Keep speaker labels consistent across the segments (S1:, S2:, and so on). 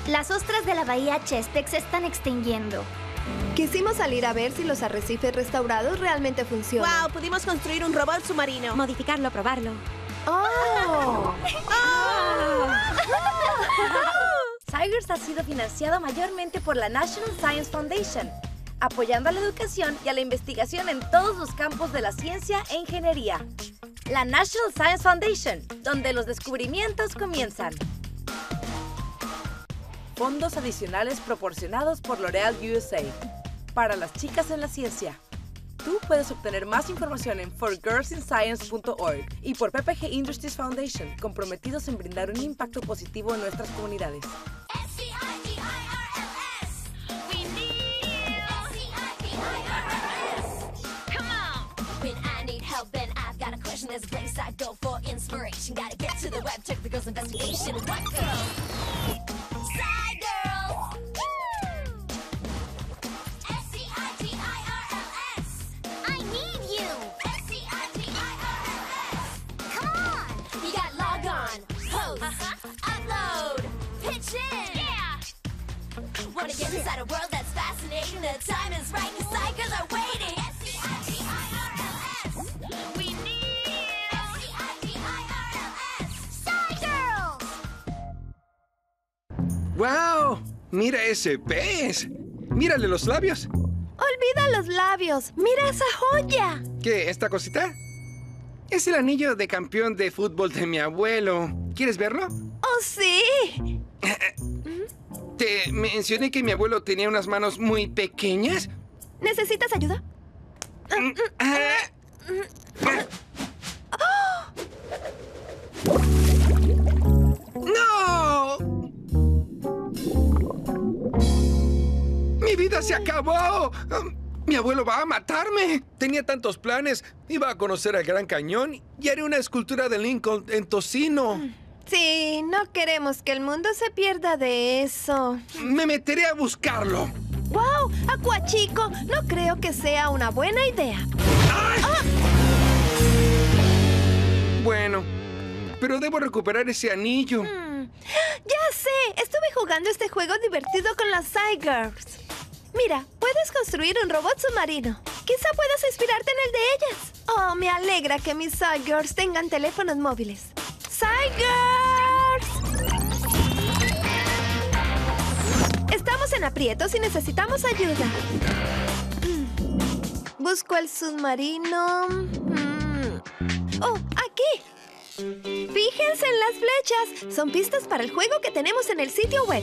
S1: Las ostras de la bahía Chesapeake se están extinguiendo.
S2: Quisimos salir a ver si los arrecifes restaurados realmente funcionan.
S3: ¡Wow! Pudimos construir un robot submarino.
S4: Modificarlo, probarlo.
S2: ¡Oh!
S4: Tigers ha sido financiado mayormente por la National Science Foundation, apoyando a la educación y a la investigación en todos los campos de la ciencia e ingeniería. La National Science Foundation, donde los descubrimientos comienzan.
S5: Fondos adicionales proporcionados por L'Oreal USA. Para las chicas en la ciencia. Tú puedes obtener más información en forgirlsinscience.org y por PPG Industries Foundation, comprometidos en brindar un impacto positivo en nuestras comunidades.
S6: There's a place I go for inspiration. Gotta get to the web, check the girls' investigation. What girls? Side girls. S-C-I-T-I-R-L-S. I need you. S-C-I-T-I-R-L-S. Come on. You got log on, post, upload, pitch in. Yeah. Wanna get inside a world that's fascinating? The time is right, 'cause side girls are waiting. S-C-I-T-I-R-L-S. We need
S7: ¡Wow! ¡Mira ese pez! ¡Mírale los labios!
S2: ¡Olvida los labios! ¡Mira esa joya!
S7: ¿Qué? ¿Esta cosita? Es el anillo de campeón de fútbol de mi abuelo. ¿Quieres verlo?
S2: ¡Oh, sí!
S7: ¿Te mencioné que mi abuelo tenía unas manos muy pequeñas?
S2: ¿Necesitas ayuda?
S7: ¡No! ¡Mi vida se acabó! Mi abuelo va a matarme. Tenía tantos planes. Iba a conocer el Gran Cañón y haré una escultura de Lincoln en Tocino.
S2: Sí, no queremos que el mundo se pierda de eso.
S7: Me meteré a buscarlo.
S2: ¡Wow! Aquachico, no creo que sea una buena idea.
S7: Bueno, pero debo recuperar ese anillo.
S2: ¡Ya sé! Estuve jugando este juego divertido con las Tigers. Mira, puedes construir un robot submarino. Quizá puedas inspirarte en el de ellas. Oh, me alegra que mis Tigers tengan teléfonos móviles. ¡Tigers! Estamos en aprietos y necesitamos ayuda. Busco el submarino. ¡Oh, aquí! Fíjense en las flechas. Son pistas para el juego que tenemos en el sitio web.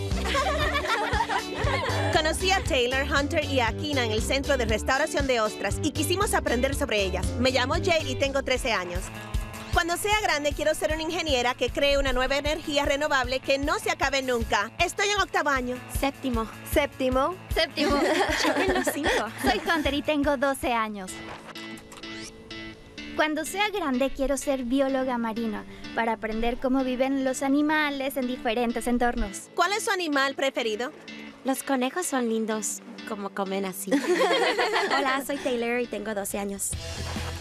S3: Conocí a Taylor, Hunter y a Kina en el Centro de Restauración de Ostras y quisimos aprender sobre ellas. Me llamo Jade y tengo 13 años. Cuando sea grande, quiero ser una ingeniera que cree una nueva energía renovable que no se acabe nunca. Estoy en 8º año.
S4: Séptimo.
S2: Séptimo.
S4: Yo tengo 5.
S1: Soy Hunter y tengo 12 años. Cuando sea grande quiero ser bióloga marina para aprender cómo viven los animales en diferentes entornos.
S3: ¿Cuál es su animal preferido?
S4: Los conejos son lindos, como comen así. Hola, soy Taylor y tengo 12 años.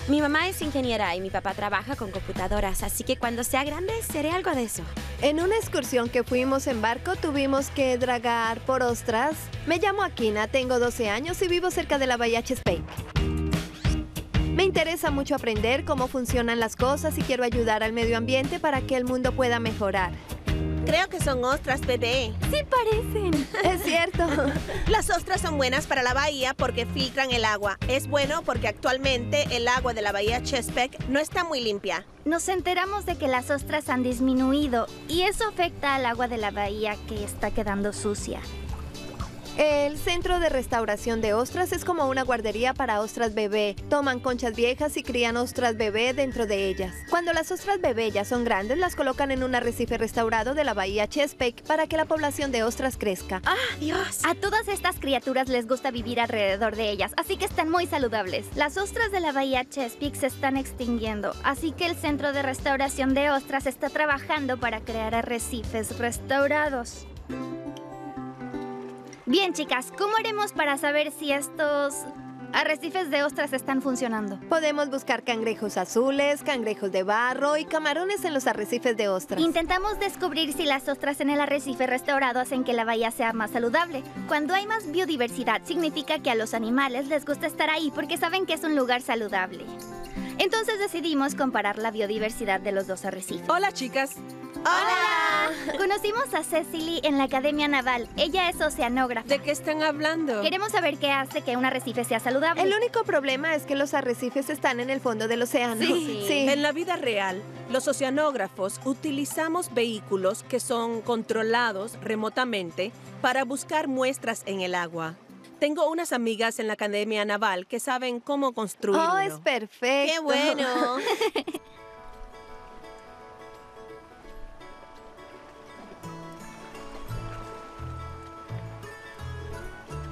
S4: Mi mamá es ingeniera y mi papá trabaja con computadoras, así que cuando sea grande seré algo de eso.
S2: En una excursión que fuimos en barco tuvimos que dragar por ostras. Me llamo Akina, tengo 12 años y vivo cerca de la bahía Chesapeake. Me interesa mucho aprender cómo funcionan las cosas y quiero ayudar al medio ambiente para que el mundo pueda mejorar.
S3: Creo que son ostras bebé.
S2: Sí parecen. Es cierto.
S3: Las ostras son buenas para la bahía porque filtran el agua. Es bueno porque actualmente el agua de la bahía Chesapeake no está muy limpia.
S1: Nos enteramos de que las ostras han disminuido y eso afecta al agua de la bahía que está quedando sucia.
S2: El Centro de Restauración de Ostras es como una guardería para ostras bebé. Toman conchas viejas y crían ostras bebé dentro de ellas. Cuando las ostras bebé ya son grandes, las colocan en un arrecife restaurado de la bahía Chesapeake para que la población de ostras crezca.
S4: ¡Ah, Dios!
S1: A todas estas criaturas les gusta vivir alrededor de ellas, así que están muy saludables. Las ostras de la bahía Chesapeake se están extinguiendo, así que el Centro de Restauración de Ostras está trabajando para crear arrecifes restaurados. Bien, chicas, ¿cómo haremos para saber si estos Arrecifes de ostras están funcionando.
S2: Podemos buscar cangrejos azules, cangrejos de barro y camarones en los arrecifes de ostras.
S1: Intentamos descubrir si las ostras en el arrecife restaurado hacen que la bahía sea más saludable. Cuando hay más biodiversidad, significa que a los animales les gusta estar ahí porque saben que es un lugar saludable. Entonces decidimos comparar la biodiversidad de los dos arrecifes.
S3: Hola, chicas.
S1: ¡Hola! Conocimos a Cecily en la Academia Naval. Ella es oceanógrafa.
S3: ¿De qué están hablando?
S1: Queremos saber qué hace que un arrecife sea saludable.
S2: El único problema es que los arrecifes están en el fondo del océano.
S1: Sí.
S3: En la vida real, los oceanógrafos utilizamos vehículos que son controlados remotamente para buscar muestras en el agua. Tengo unas amigas en la Academia Naval que saben cómo construirlo.
S2: Oh, es perfecto.
S3: ¡Qué bueno!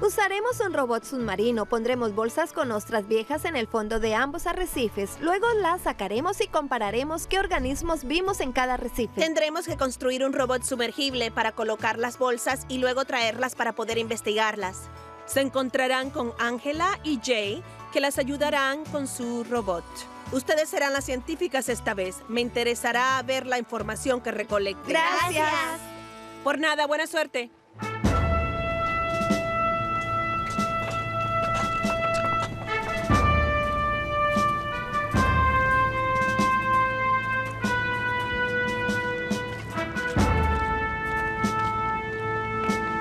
S2: Usaremos un robot submarino, pondremos bolsas con ostras viejas en el fondo de ambos arrecifes, luego las sacaremos y compararemos qué organismos vimos en cada arrecife.
S3: Tendremos que construir un robot sumergible para colocar las bolsas y luego traerlas para poder investigarlas. Se encontrarán con Angela y Jay, que las ayudarán con su robot. Ustedes serán las científicas esta vez. Me interesará ver la información que recolecten.
S2: Gracias.
S3: Por nada, buena suerte.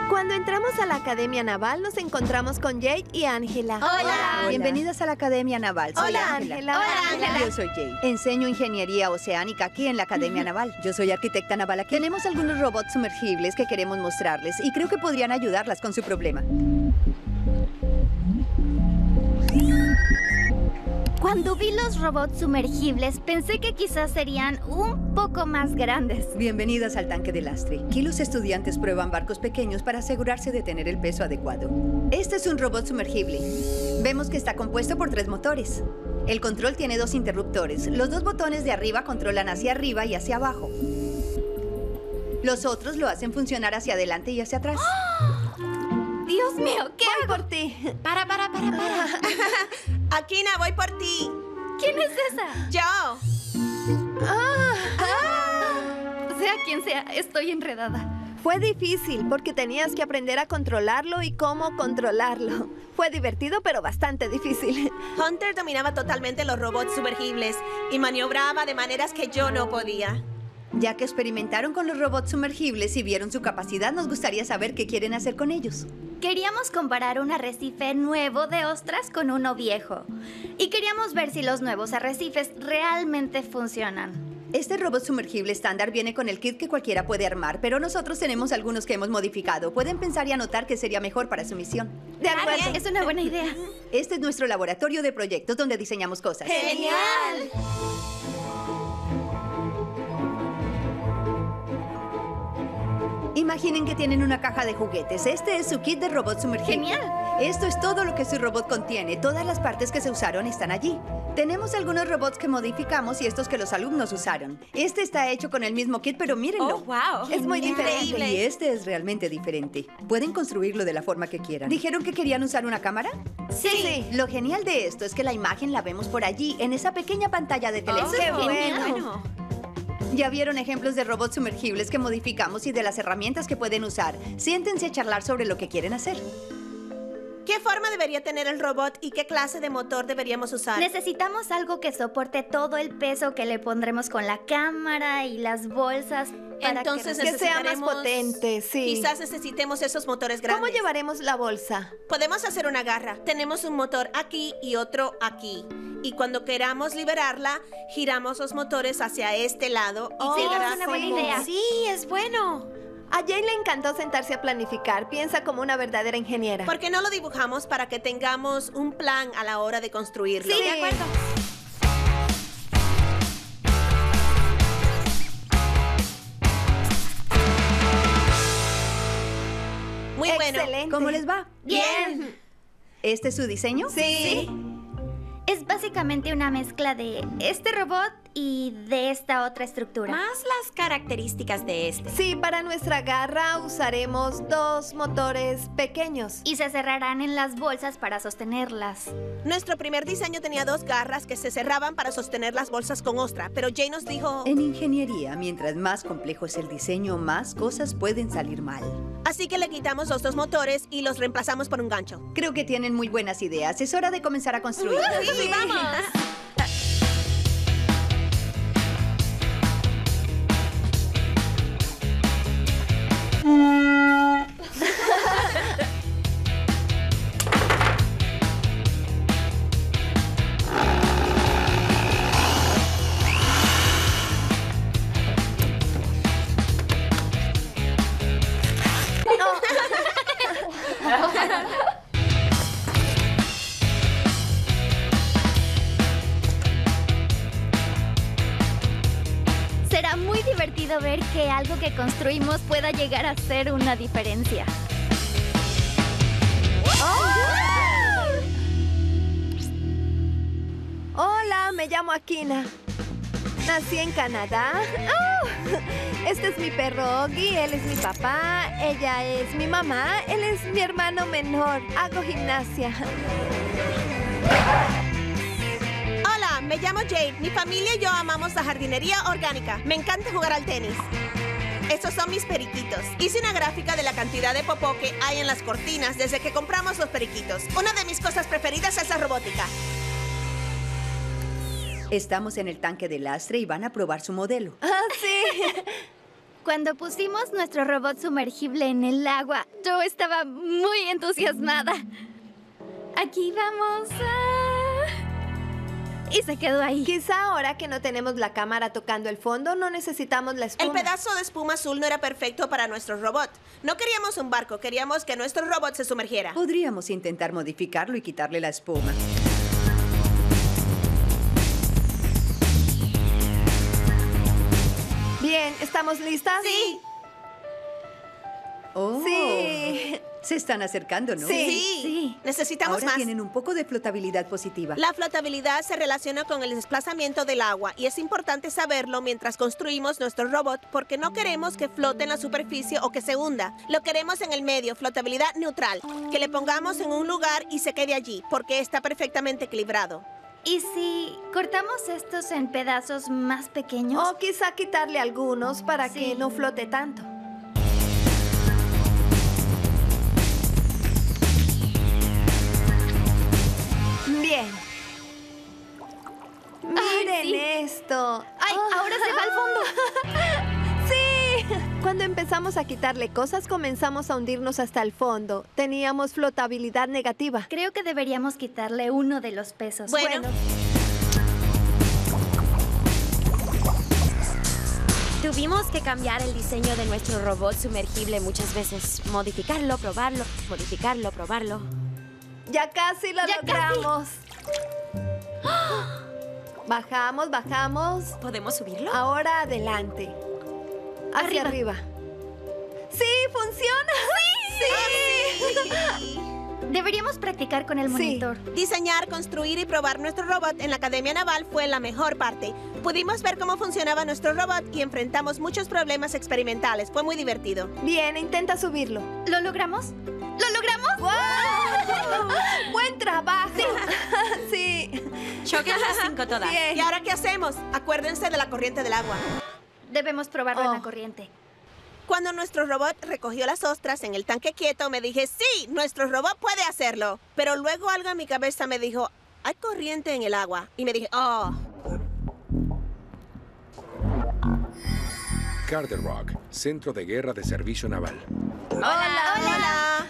S2: Cuando entramos a la Academia Naval, nos encontramos con Jade y Ángela.
S1: Hola.
S8: Bienvenidas a la Academia Naval. Soy
S2: Hola,
S8: Ángela.
S2: Ángela.
S8: Yo soy Jay. Enseño ingeniería oceánica aquí en la Academia Naval. Yo soy arquitecta naval aquí. Tenemos algunos robots sumergibles que queremos mostrarles y creo que podrían ayudarlas con su problema.
S1: Cuando vi los robots sumergibles, pensé que quizás serían un poco más grandes.
S8: Bienvenidas al tanque de lastre. Aquí los estudiantes prueban barcos pequeños para asegurarse de tener el peso adecuado. Este es un robot sumergible. Vemos que está compuesto por 3 motores. El control tiene 2 interruptores. Los 2 botones de arriba controlan hacia arriba y hacia abajo. Los otros lo hacen funcionar hacia adelante y hacia atrás.
S1: Dios mío, ¿qué hago?
S2: Por ti.
S1: Para.
S3: Akina, voy por ti.
S1: ¿Quién es esa?
S3: Yo.
S1: Sea quien sea, estoy enredada.
S2: Fue difícil porque tenías que aprender a controlarlo y cómo controlarlo. Fue divertido, pero bastante difícil.
S3: Hunter dominaba totalmente los robots sumergibles y maniobraba de maneras que yo no podía.
S8: Ya que experimentaron con los robots sumergibles y vieron su capacidad, nos gustaría saber qué quieren hacer con ellos.
S1: Queríamos comparar un arrecife nuevo de ostras con uno viejo. Y queríamos ver si los nuevos arrecifes realmente funcionan.
S8: Este robot sumergible estándar viene con el kit que cualquiera puede armar, pero nosotros tenemos algunos que hemos modificado. Pueden pensar y anotar qué sería mejor para su misión.
S2: De acuerdo.
S1: Es una buena idea.
S8: Este es nuestro laboratorio de proyectos donde diseñamos cosas.
S3: ¡Genial!
S8: Imaginen que tienen una caja de juguetes. Este es su kit de robot sumergible.
S1: ¡Genial!
S8: Esto es todo lo que su robot contiene. Todas las partes que se usaron están allí. Tenemos algunos robots que modificamos y estos que los alumnos usaron. Este está hecho con el mismo kit, pero mírenlo.
S3: ¡Oh, wow!
S2: Es muy diferente.
S8: Y este es realmente diferente. Pueden construirlo de la forma que quieran. ¿Dijeron que querían usar una cámara?
S2: Sí.
S8: Lo genial de esto es que la imagen la vemos por allí, en esa pequeña pantalla de teléfono.
S2: ¡Qué
S1: genial.
S2: bueno!
S8: Ya vieron ejemplos de robots sumergibles que modificamos y de las herramientas que pueden usar. Siéntense a charlar sobre lo que quieren hacer.
S3: ¿Qué forma debería tener el robot y qué clase de motor deberíamos usar?
S1: Necesitamos algo que soporte todo el peso que le pondremos con la cámara y las bolsas. Para
S3: Entonces
S2: Que sea más
S3: necesitaremos-
S2: potente, sí.
S3: Quizás necesitemos esos motores grandes.
S2: ¿Cómo llevaremos la bolsa?
S3: Podemos hacer una garra. Tenemos un motor aquí y otro aquí. Y cuando queramos liberarla, giramos los motores hacia este lado y
S1: Sí,
S3: quedará
S1: es una buena
S3: como-
S1: idea.
S2: Sí, es bueno. A Jane le encantó sentarse a planificar. Piensa como una verdadera ingeniera.
S3: ¿Por qué no lo dibujamos para que tengamos un plan a la hora de construirlo?
S2: Sí, de acuerdo.
S3: Muy bueno.
S2: Excelente.
S8: ¿Cómo les va?
S1: Bien.
S8: ¿Este es su diseño?
S2: Sí.
S1: Es básicamente una mezcla de este robot y de esta otra estructura.
S9: Más las características de este.
S2: Sí, para nuestra garra usaremos 2 motores pequeños.
S1: Y se cerrarán en las bolsas para sostenerlas.
S3: Nuestro primer diseño tenía 2 garras que se cerraban para sostener las bolsas con ostra, pero Jay nos dijo...
S8: En ingeniería, mientras más complejo es el diseño, más cosas pueden salir mal.
S3: Así que le quitamos los 2 motores y los reemplazamos por un gancho.
S8: Creo que tienen muy buenas ideas. Es hora de comenzar a construir.
S3: ¡Sí, vamos!
S1: Será muy divertido ver que algo que construimos pueda llegar a ser una diferencia.
S2: Hola, me llamo Akina. Nací en Canadá. Este es mi perro Oggy, él es mi papá, ella es mi mamá, él es mi hermano menor. Hago gimnasia.
S3: Hola, me llamo Jade. Mi familia y yo amamos la jardinería orgánica. Me encanta jugar al tenis. Estos son mis periquitos. Hice una gráfica de la cantidad de popó que hay en las cortinas desde que compramos los periquitos. Una de mis cosas preferidas es la robótica.
S8: Estamos en el tanque de lastre y van a probar su modelo.
S2: Sí.
S1: Cuando pusimos nuestro robot sumergible en el agua, yo estaba muy entusiasmada. Aquí vamos. Y se quedó ahí.
S2: Quizá ahora que no tenemos la cámara tocando el fondo, no necesitamos la espuma.
S3: El pedazo de espuma azul no era perfecto para nuestro robot. No queríamos un barco, queríamos que nuestro robot se sumergiera.
S8: Podríamos intentar modificarlo y quitarle la espuma.
S2: Bien, ¿estamos listas?
S3: Sí.
S8: Oh,
S2: Sí.
S8: Se están acercando, ¿no?
S3: Sí. Necesitamos
S8: Ahora
S3: más.
S8: tienen un poco de flotabilidad positiva.
S3: La flotabilidad se relaciona con el desplazamiento del agua y es importante saberlo mientras construimos nuestro robot porque no queremos que flote en la superficie o que se hunda. Lo queremos en el medio, flotabilidad neutral, que le pongamos en un lugar y se quede allí porque está perfectamente equilibrado.
S1: ¿Y si cortamos estos en pedazos más pequeños?
S2: O quizá quitarle algunos para
S1: Sí.
S2: que no flote tanto. Bien. Miren
S1: sí.
S2: esto.
S1: ¡Ay, ahora se va al fondo!
S2: ¡Sí! Cuando empezamos a quitarle cosas, comenzamos a hundirnos hasta el fondo. Teníamos flotabilidad negativa.
S1: Creo que deberíamos quitarle uno de los pesos.
S3: Bueno.
S9: Tuvimos que cambiar el diseño de nuestro robot sumergible muchas veces. Modificarlo, probarlo, modificarlo, probarlo.
S2: Ya casi lo
S1: Ya
S2: logramos. Bajamos, bajamos.
S9: ¿Podemos subirlo?
S2: Ahora adelante. Hacia arriba. ¡Sí, funciona! ¡Sí!
S1: Deberíamos practicar con el
S2: Sí.
S1: monitor.
S3: Diseñar, construir y probar nuestro robot en la Academia Naval fue la mejor parte. Pudimos ver cómo funcionaba nuestro robot y enfrentamos muchos problemas experimentales. Fue muy divertido.
S2: Bien, intenta subirlo.
S1: ¿Lo logramos? ¿Lo logramos?
S2: ¡Wow! ¡Buen trabajo! Sí.
S9: Choquen las 5 todas.
S2: Bien.
S3: ¿Y ahora qué hacemos? Acuérdense de la corriente del agua.
S1: Debemos probarlo en
S2: Oh.
S1: la corriente.
S3: Cuando nuestro robot recogió las ostras en el tanque quieto, me dije, sí, nuestro robot puede hacerlo. Pero luego algo en mi cabeza me dijo, hay corriente en el agua. Y me dije, oh.
S7: Carter Rock, Centro de Guerra de Servicio Naval.
S3: Hola.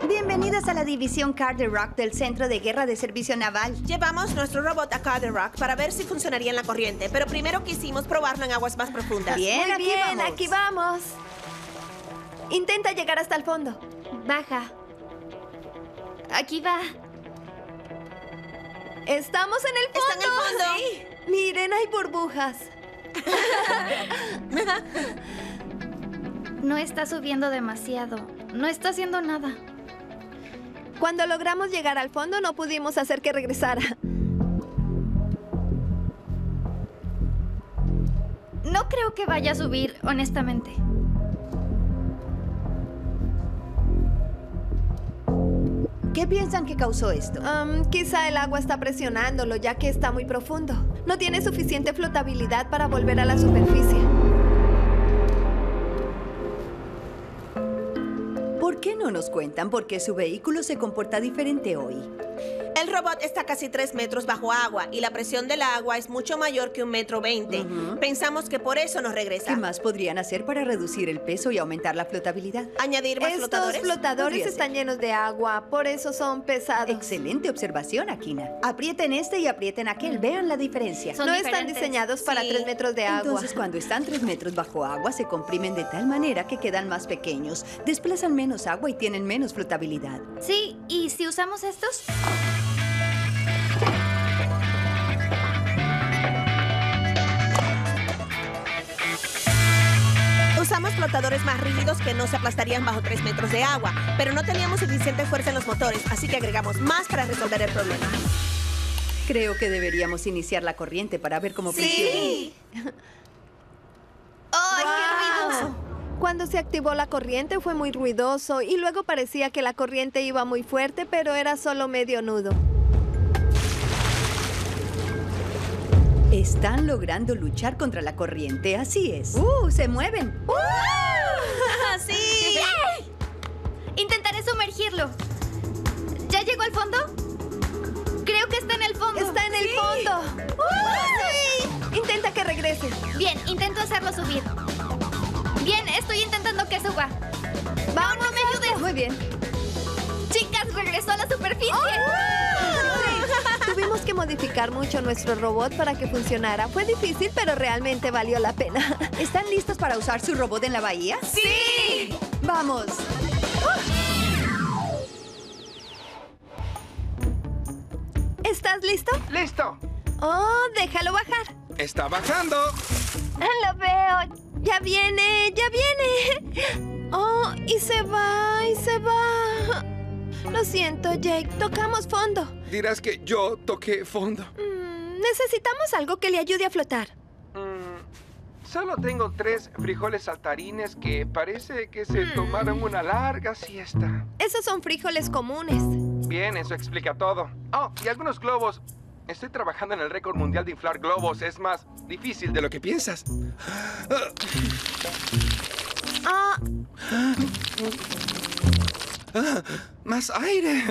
S8: Bienvenidas a la división Carter Rock del Centro de Guerra de Servicio Naval.
S3: Llevamos nuestro robot a Carter Rock para ver si funcionaría en la corriente, pero primero quisimos probarlo en aguas más profundas.
S8: Bien,
S2: Muy
S8: aquí
S2: bien,
S8: vamos.
S2: aquí vamos. Intenta llegar hasta el fondo.
S1: Baja. Aquí va.
S2: Estamos en el fondo.
S3: Está en el fondo.
S2: Sí. Miren, hay burbujas.
S1: No está subiendo demasiado. No está haciendo nada.
S2: Cuando logramos llegar al fondo, no pudimos hacer que regresara.
S1: No creo que vaya a subir, honestamente.
S8: ¿Qué piensan que causó esto?
S2: Quizá el agua está presionándolo, ya que está muy profundo. No tiene suficiente flotabilidad para volver a la superficie.
S8: ¿Por qué no nos cuentan por qué su vehículo se comporta diferente hoy?
S3: El robot está casi 3 metros bajo agua y la presión del agua es mucho mayor que 1,20 m. Pensamos que por eso nos regresa.
S8: ¿Qué más podrían hacer para reducir el peso y aumentar la flotabilidad?
S3: ¿Añadir más
S2: Estos
S3: flotadores?
S2: flotadores
S8: Podría
S2: están llenos de agua, por eso son pesados.
S8: Excelente observación, Akina. Aprieten este y aprieten aquel. Vean la diferencia.
S1: Son
S2: No están
S1: diferentes.
S2: diseñados para
S3: Sí.
S2: 3 metros de agua.
S8: Entonces, cuando están 3 metros bajo agua, se comprimen de tal manera que quedan más pequeños, desplazan menos agua y tienen menos flotabilidad.
S1: Sí, ¿y si usamos estos?
S3: Usamos flotadores más rígidos que no se aplastarían bajo 3 metros de agua, pero no teníamos suficiente fuerza en los motores, así que agregamos más para resolver el problema.
S8: Creo que deberíamos iniciar la corriente para ver cómo funciona.
S1: ¡Ay, qué ruidoso!
S2: Cuando se activó la corriente fue muy ruidoso y luego parecía que la corriente iba muy fuerte, pero era solo medio nudo.
S8: Están logrando luchar contra la corriente, así es. ¡Se mueven!
S3: ¡Sí!
S1: Intentaré sumergirlo. ¿Ya llegó al fondo? Creo que está en el fondo.
S2: ¡Está en el fondo! ¡Sí! Intenta que regrese.
S1: Bien, intento hacerlo subir. Bien, estoy intentando que suba.
S2: ¡Vamos,
S1: no me ayudes!
S2: Muy bien.
S1: Chicas, regresó a la superficie.
S2: Tuvimos que modificar mucho nuestro robot para que funcionara. Fue difícil, pero realmente valió la pena.
S8: ¿Están listos para usar su robot en la bahía?
S1: ¡Sí!
S8: ¡Vamos!
S2: ¿Estás listo?
S7: ¡Listo!
S2: Oh, déjalo bajar.
S7: ¡Está bajando!
S2: Lo veo. Ya viene, ya viene. Oh, y se va, y se va. Lo siento, Jake. Tocamos fondo.
S7: Dirás que yo toqué fondo.
S2: Necesitamos algo que le ayude a flotar.
S7: Solo tengo 3 frijoles saltarines que parece que se tomaron una larga siesta.
S2: Esos son frijoles comunes.
S7: Bien, eso explica todo. Oh, y algunos globos. Estoy trabajando en el récord mundial de inflar globos. Es más difícil de lo que piensas. Más aire.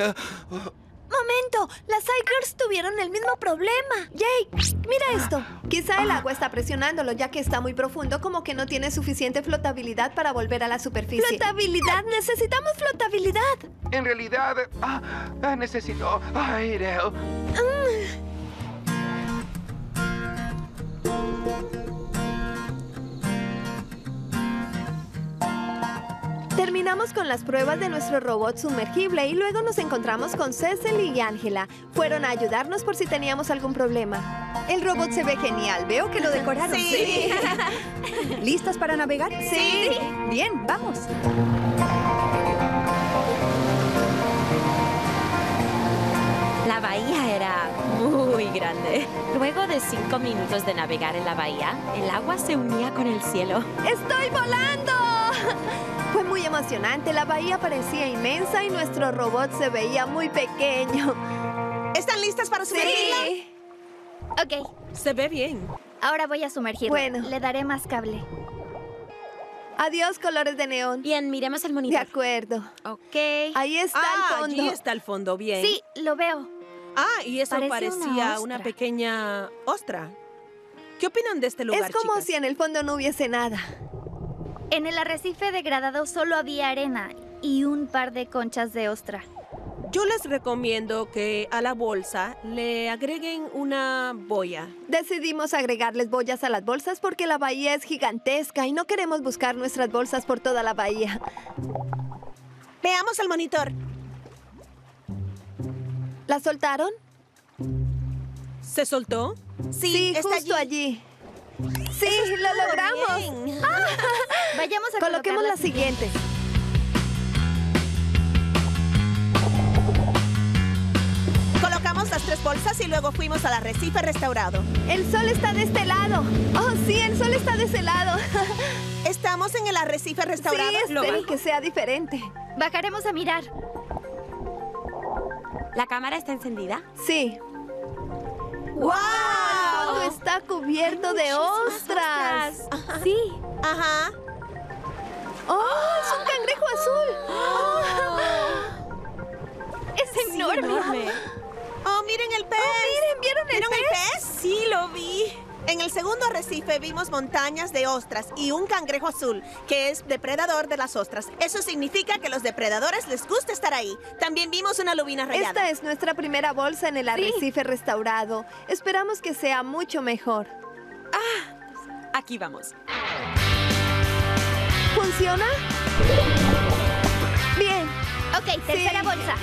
S2: Momento, las Tigers tuvieron el mismo problema. Jake, mira esto. Quizá el agua está presionándolo ya que está muy profundo, como que no tiene suficiente flotabilidad para volver a la superficie. ¿Flotabilidad? Necesitamos flotabilidad.
S7: En realidad, necesito aire.
S2: Terminamos con las pruebas de nuestro robot sumergible y luego nos encontramos con Cecily y Ángela. Fueron a ayudarnos por si teníamos algún problema.
S8: El robot se ve genial. Veo que lo decoraron.
S3: Sí.
S8: ¿Listas para navegar?
S2: Sí.
S8: Bien, vamos.
S9: La bahía era muy grande. Luego de 5 minutos de navegar en la bahía, el agua se unía con el cielo.
S2: ¡Estoy volando! Fue muy emocionante. La bahía parecía inmensa y nuestro robot se veía muy pequeño.
S3: ¿Están listas para sumergirla?
S2: Sí.
S1: Ok,
S3: Se ve bien.
S1: ahora voy a sumergirlo.
S2: Bueno.
S1: Le daré más cable.
S2: Adiós, colores de neón.
S9: Bien, miremos el
S2: De
S9: monitor.
S2: acuerdo.
S1: Ok.
S2: Ahí está el fondo.
S3: allí está el fondo, bien.
S1: Sí, lo veo.
S3: Y eso
S1: Parece
S3: parecía
S1: una
S3: una
S1: ostra.
S3: pequeña ostra. ¿Qué opinan de este lugar,
S2: Es como
S3: chicas?
S2: si en el fondo no hubiese nada.
S1: En el arrecife degradado solo había arena y un par de conchas de ostra.
S3: Yo les recomiendo que a la bolsa le agreguen una boya.
S2: Decidimos agregarles boyas a las bolsas porque la bahía es gigantesca y no queremos buscar nuestras bolsas por toda la bahía.
S3: Veamos el monitor.
S2: ¿La soltaron?
S3: ¿Se soltó?
S2: Sí,
S3: está
S2: justo allí. Sí, lo logramos.
S3: Bien.
S1: Vayamos a
S2: Coloquemos la
S1: colocarlas.
S2: siguiente.
S3: Colocamos las las 3 bolsas y luego fuimos al arrecife restaurado.
S2: El sol está de este lado. Oh, sí, el sol está de ese lado.
S3: ¿Estamos en el arrecife restaurado?
S2: Sí, espero que sea diferente.
S1: Bajaremos a mirar.
S9: ¿La cámara está encendida?
S2: Sí.
S3: ¡Wow!
S2: Todo está cubierto de ostras.
S1: Sí.
S3: Ajá.
S2: ¡Oh, es un cangrejo azul!
S1: Es enorme.
S3: ¡Oh, miren el pez!
S2: Miren, ¿vieron el
S3: pez?
S9: Sí, lo vi.
S3: En el segundo arrecife vimos montañas de ostras y un cangrejo azul, que es depredador de las ostras. Eso significa que a los depredadores les gusta estar ahí. También vimos una lubina rayada.
S2: Esta es nuestra primera bolsa en el arrecife restaurado. Esperamos que sea mucho mejor.
S9: Aquí vamos.
S2: ¿Funciona? Bien.
S1: Ok, tercera bolsa.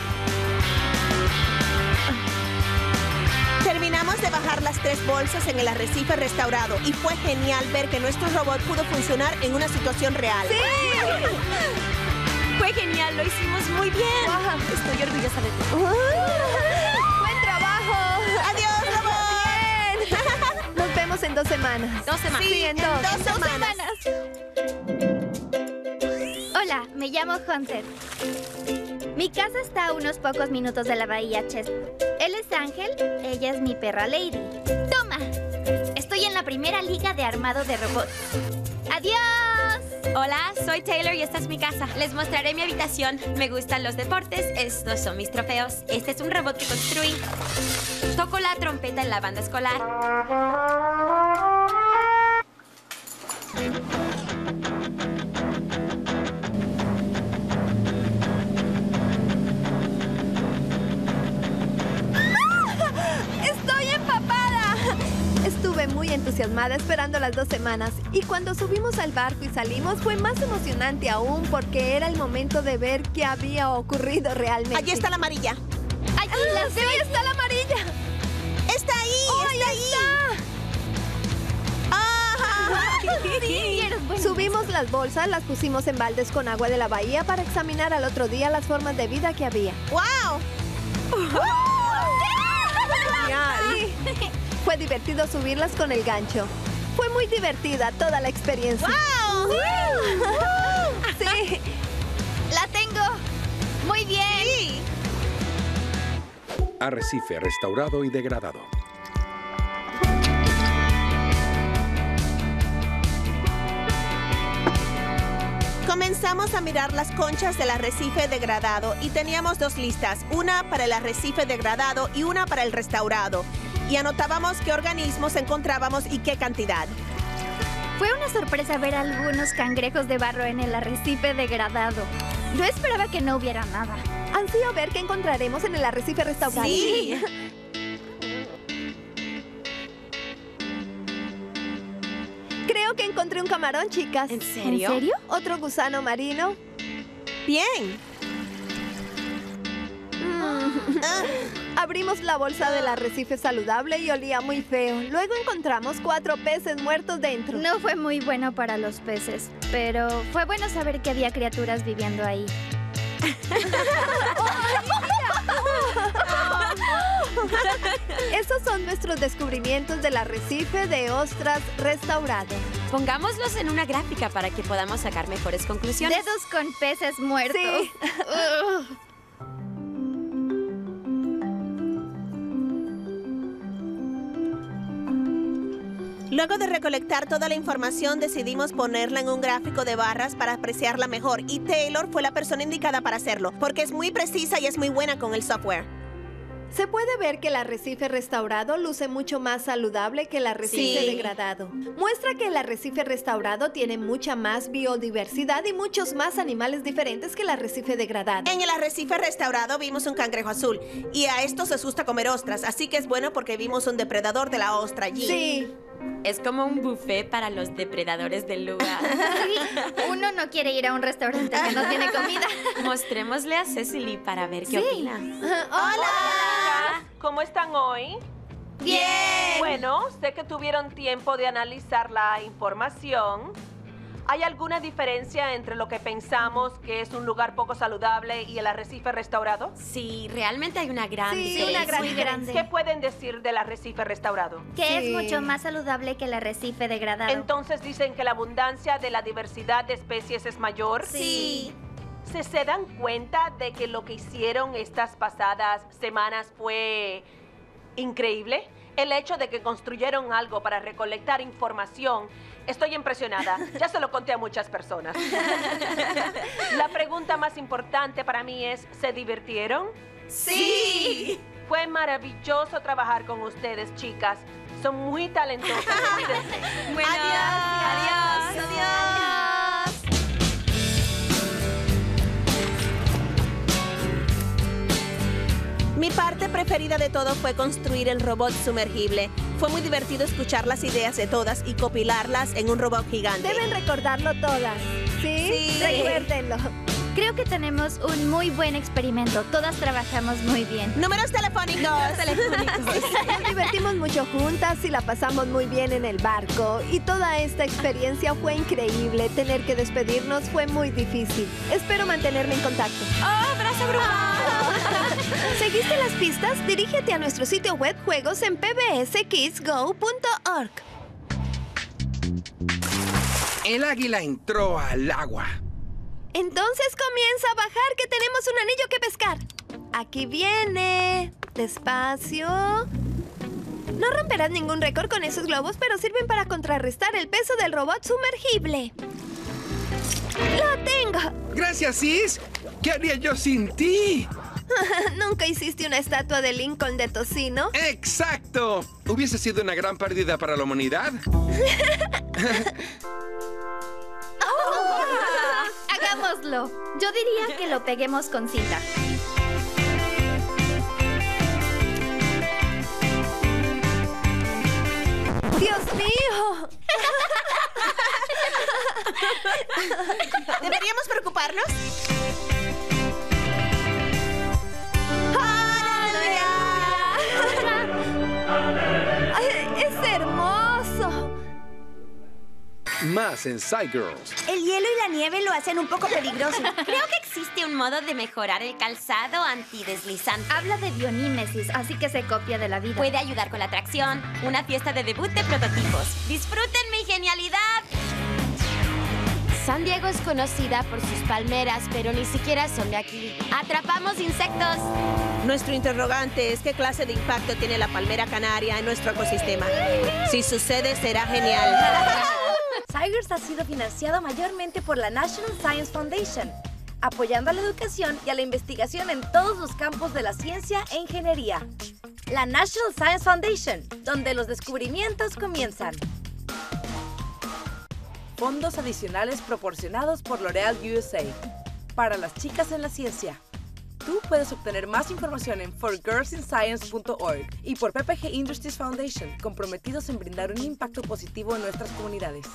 S3: Terminamos de bajar las 3 bolsas en el arrecife restaurado y fue genial ver que nuestro robot pudo funcionar en una situación real.
S2: ¡Sí!
S9: Fue genial, lo hicimos muy bien. Estoy orgullosa de ti.
S2: ¡Buen trabajo!
S3: ¡Adiós, robot!
S2: Bien. Nos vemos en 2 semanas.
S9: 2 semanas.
S3: Sí, en 2 semanas.
S1: Hola, me llamo Hunter. Mi casa está a unos pocos minutos de la bahía Chesapeake. Él es Ángel, ella es mi perra Lady. ¡Toma! Estoy en la primera liga de armado de robots. ¡Adiós!
S9: Hola, soy Taylor y esta es mi casa. Les mostraré mi habitación. Me gustan los deportes. Estos son mis trofeos. Este es un robot que construí. Toco la trompeta en la banda escolar.
S2: ¡Estoy empapada! Estuve muy entusiasmada esperando las 2 semanas y cuando subimos al barco y salimos fue más emocionante aún porque era el momento de ver qué había ocurrido realmente.
S3: Allí está la amarilla.
S1: ¡Allí la
S2: ¡Sí, está la amarilla!
S3: ¡Está ahí!
S2: ¡Oh,
S3: ¡Está
S2: ahí
S3: ahí!
S2: está!
S3: ¡Ah!
S1: Sí, eres bueno.
S2: Subimos las bolsas, las pusimos en baldes con agua de la bahía para examinar al otro día las formas de vida que había.
S3: ¡Wow!
S2: Sí. Fue divertido subirlas con el gancho. Fue muy divertida toda la experiencia.
S3: ¡Wow!
S2: Sí.
S1: ¡La tengo! ¡Muy bien!
S3: Sí.
S7: Arrecife restaurado y degradado.
S3: Comenzamos a mirar las conchas del arrecife degradado y teníamos 2 listas, una para el arrecife degradado y una para el restaurado. Y anotábamos qué organismos encontrábamos y qué cantidad.
S1: Fue una sorpresa ver algunos cangrejos de barro en el arrecife degradado. Yo esperaba que no hubiera nada.
S2: Ansío ver qué encontraremos en el arrecife restaurado.
S3: Sí.
S2: Creo que encontré un camarón, chicas.
S9: ¿En serio?
S1: ¿En serio?
S2: Otro gusano marino.
S3: Bien.
S2: Abrimos la bolsa del arrecife saludable y olía muy feo. Luego encontramos 4 peces muertos dentro.
S1: No fue muy bueno para los peces, pero fue bueno saber que había criaturas viviendo ahí.
S2: Esos son nuestros descubrimientos del arrecife de ostras restaurado.
S9: Pongámoslos en una gráfica para que podamos sacar mejores conclusiones.
S1: Dedos con peces muertos.
S2: Sí.
S1: Ugh.
S3: Luego de recolectar toda la información, decidimos ponerla en un gráfico de barras para apreciarla mejor. Y Taylor fue la persona indicada para hacerlo, porque es muy precisa y es muy buena con el software.
S2: Se puede ver que el arrecife restaurado luce mucho más saludable que el arrecife
S3: Sí.
S2: degradado. Muestra que el arrecife restaurado tiene mucha más biodiversidad y muchos más animales diferentes que el arrecife degradado.
S3: En el arrecife restaurado vimos un cangrejo azul. Y a estos les gusta comer ostras, así que es bueno porque vimos un depredador de la ostra allí.
S2: Sí.
S9: Es como un buffet para los depredadores del lugar.
S1: Sí, uno no quiere ir a un restaurante que no tiene comida.
S9: Mostrémosle a Cecily para ver qué opina.
S3: ¡Hola!
S10: ¿Cómo están hoy?
S3: ¡Bien!
S10: Bueno, sé que tuvieron tiempo de analizar la información.
S3: ¿Hay alguna diferencia entre lo que pensamos que es un lugar poco saludable y el arrecife restaurado?
S9: Sí, realmente hay una gran
S2: Sí,
S9: diferencia.
S2: una gran
S1: Muy grande.
S3: ¿Qué pueden decir del arrecife restaurado?
S1: Que
S2: Sí.
S1: es mucho más saludable que el arrecife degradado.
S3: Entonces dicen que la abundancia de la diversidad de especies es mayor.
S9: Sí.
S3: ¿Se dan cuenta de que lo que hicieron estas pasadas semanas fue increíble? El hecho de que construyeron algo para recolectar información. Estoy impresionada. Ya se lo conté a muchas personas. La pregunta más importante para mí es, ¿se divirtieron?
S9: Sí.
S3: Fue maravilloso trabajar con ustedes, chicas. Son muy talentosas. Cuídense.
S9: Bueno, adiós.
S3: Mi parte preferida de todo fue construir el robot sumergible. Fue muy divertido escuchar las ideas de todas y compilarlas en un robot gigante.
S2: Deben recordarlo todas. ¿Sí?
S1: Sí.
S2: Recuérdenlo.
S1: Creo que tenemos un muy buen experimento. Todas trabajamos muy bien.
S3: Números telefónicos.
S2: Nos divertimos mucho juntas y la pasamos muy bien en el barco. Y toda esta experiencia fue increíble. Tener que despedirnos fue muy difícil. Espero mantenerme en contacto.
S9: ¡Oh, abrazo grupal!
S2: ¿Seguiste las pistas? Dirígete a nuestro sitio web juegos en pbskidsgo.org.
S7: El águila entró al agua.
S2: Entonces comienza a bajar que tenemos un anillo que pescar. Aquí viene. Despacio. No romperás ningún récord con esos globos, pero sirven para contrarrestar el peso del robot sumergible. ¡Lo tengo!
S7: Gracias, Sis. ¿Qué haría yo sin ti?
S2: ¿Nunca hiciste una estatua de Lincoln de tocino?
S7: ¡Exacto! Hubiese sido una gran pérdida para la humanidad.
S1: Hagámoslo. Yo diría que lo peguemos con cinta.
S2: ¡Dios mío!
S3: ¿Deberíamos preocuparnos?
S2: ¡Ay, ¡es hermoso!
S7: Más en Cygirls.
S9: El hielo y la nieve lo hacen un poco peligroso. Creo que existe un modo de mejorar el calzado antideslizante.
S1: Habla de bionímesis, así que se copia de la vida.
S9: Puede ayudar con la atracción. Una fiesta de debut de prototipos. ¡Disfruten mi genialidad! San Diego es conocida por sus palmeras, pero ni siquiera son de aquí. ¡Atrapamos insectos!
S3: Nuestro interrogante es qué clase de impacto tiene la palmera canaria en nuestro ecosistema. Si sucede, será genial.
S4: Cygirls ha sido financiado mayormente por la National Science Foundation, apoyando a la educación y a la investigación en todos los campos de la ciencia e ingeniería. La National Science Foundation, donde los descubrimientos comienzan.
S5: Fondos adicionales proporcionados por L'Oreal USA. Para las chicas en la ciencia. Tú puedes obtener más información en forgirlsinscience.org y por PPG Industries Foundation, comprometidos en brindar un impacto positivo en nuestras comunidades.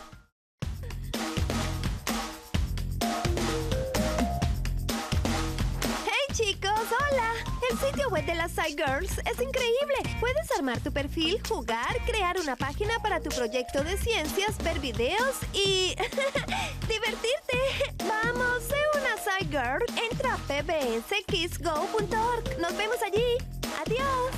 S2: ¡Hey chicos! ¡Hola! El sitio web de las Cygirls es increíble. Puedes armar tu perfil, jugar, crear una página para tu proyecto de ciencias, ver videos y divertirte. ¡Vamos! ¡Sé una Cygirl! Entra a pbskidsgo.org. ¡Nos vemos allí! ¡Adiós!